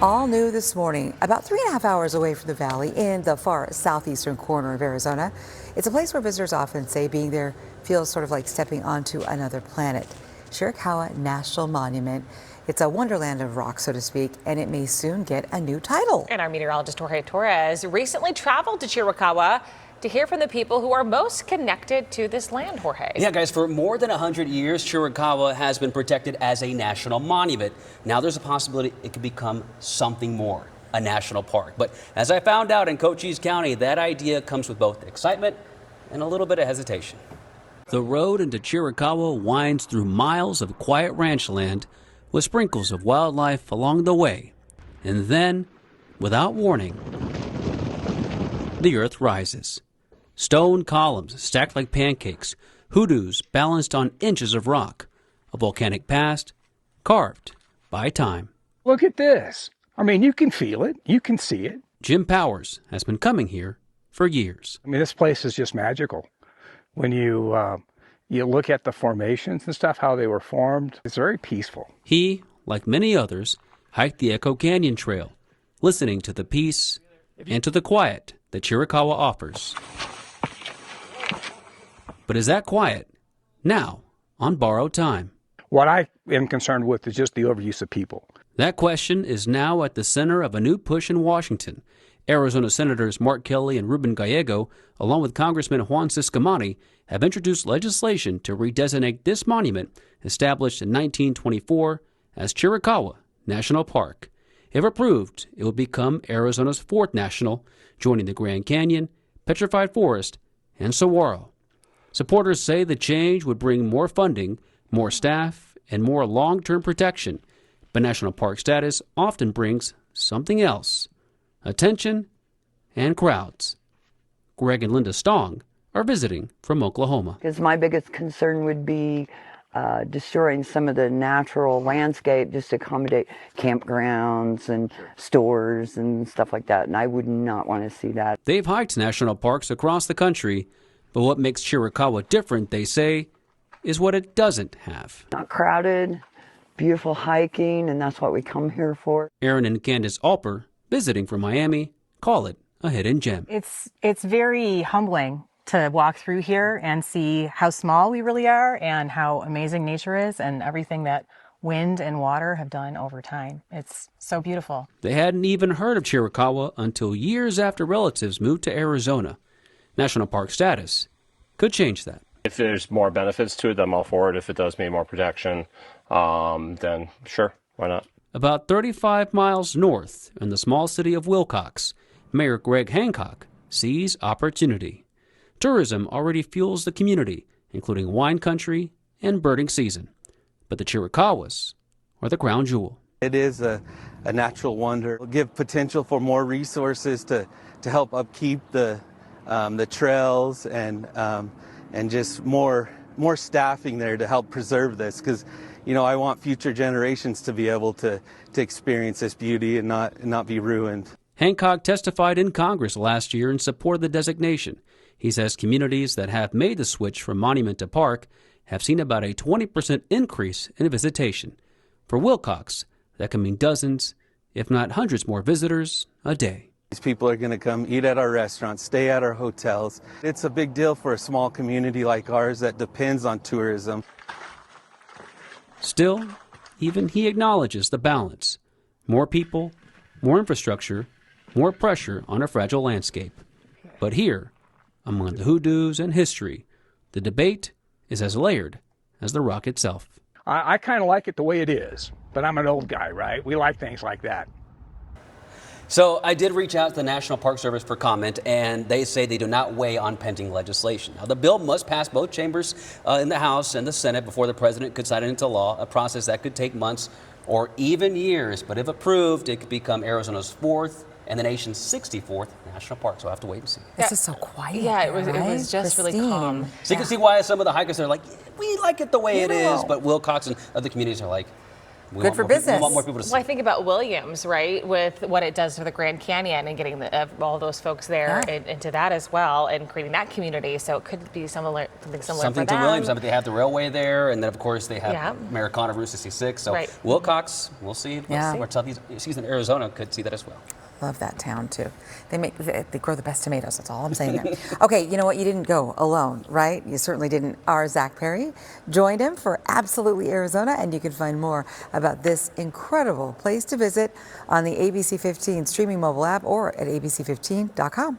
All new this morning, about 3.5 hours away from the valley in the far southeastern corner of Arizona. It's a place where visitors often say being there feels sort of like stepping onto another planet. Chiricahua National Monument. It's a wonderland of rock, so to speak, and it may soon get a new title. And our meteorologist Jorge Torres recently traveled to Chiricahua to hear from the people who are most connected to this land, Jorge. Yeah, guys, for more than 100 years, Chiricahua has been protected as a national monument. Now there's a possibility it could become something more, a national park. But as I found out in Cochise County, that idea comes with both excitement and a little bit of hesitation. The road into Chiricahua winds through miles of quiet ranch land with sprinkles of wildlife along the way. And then, without warning, the earth rises. Stone columns stacked like pancakes, hoodoos balanced on inches of rock, a volcanic past carved by time. Look at this. I mean, you can feel it. You can see it. Jim Powers has been coming here for years. I mean, this place is just magical. When you look at the formations and stuff, how they were formed, it's very peaceful. He, like many others, hiked the Echo Canyon Trail, listening to the peace and to the quiet that Chiricahua offers. But is that quiet now on borrowed time? What I am concerned with is just the overuse of people. That question is now at the center of a new push in Washington. Arizona Senators Mark Kelly and Ruben Gallego, along with Congressman Juan Ciscomani, have introduced legislation to redesignate this monument, established in 1924 as Chiricahua National Park. If approved, it will become Arizona's fourth national, joining the Grand Canyon, Petrified Forest, and Saguaro. Supporters say the change would bring more funding, more staff, and more long-term protection. But national park status often brings something else: attention and crowds. Greg and Linda Stong are visiting from Oklahoma. Because my biggest concern would be destroying some of the natural landscape just to accommodate campgrounds and stores and stuff like that. And I would not want to see that. They've hiked national parks across the country, but what makes Chiricahua different, they say, is what it doesn't have. Not crowded, beautiful hiking, and that's what we come here for. Aaron and Candace Alper, visiting from Miami, call it a hidden gem. It's very humbling to walk through here and see how small we really are and how amazing nature is and everything that wind and water have done over time. It's so beautiful. They hadn't even heard of Chiricahua until years after relatives moved to Arizona. National park status could change that. If there's more benefits to it, then I'm all for it. If it does mean more protection, then sure, why not? About 35 miles north in the small city of Wilcox, Mayor Greg Hancock sees opportunity. Tourism already fuels the community, including wine country and birding season. But the Chiricahuas are the crown jewel. It is a natural wonder. It'll give potential for more resources to help upkeep the trails and just more staffing there to help preserve this, because I want future generations to be able to experience this beauty and not be ruined. Hancock testified in Congress last year in support of the designation. He says communities that have made the switch from monument to park have seen about a 20% increase in visitation. For Wilcox, that can mean dozens, if not hundreds more visitors a day. These people are going to come eat at our restaurants, stay at our hotels. It's a big deal for a small community like ours that depends on tourism. Still, even he acknowledges the balance. More people, more infrastructure, more pressure on a fragile landscape. But here, among the hoodoos and history, the debate is as layered as the rock itself. I kind of like it the way it is, but I'm an old guy, right? We like things like that. So I did reach out to the National Park Service for comment, and they say they do not weigh on pending legislation. Now, the bill must pass both chambers in the House and the Senate before the president could sign it into law, a process that could take months or even years. But if approved, it could become Arizona's fourth and the nation's 64th national park. So I have to wait and see. This is so quiet. Yeah, it was just really calm. So you can see why some of the hikers are like, we like it the way it is, but Wilcox and other communities are like, Good for business. We want more people to see. Well, I think about Williams, right, with what it does for the Grand Canyon and getting all those folks there into that as well and creating that community. So it could be something similar Something for to them. Williams. I mean, they have the railway there, and then of course they have Americana Route 66. So Wilcox, we'll see. Where Southeastern Arizona could see that as well. Love that town too. They grow the best tomatoes. That's all I'm saying there. Okay, you know what? You didn't go alone, right? You certainly didn't. Our Zach Perry joined him for Absolutely Arizona, and you can find more about this incredible place to visit on the ABC 15 streaming mobile app or at abc15.com.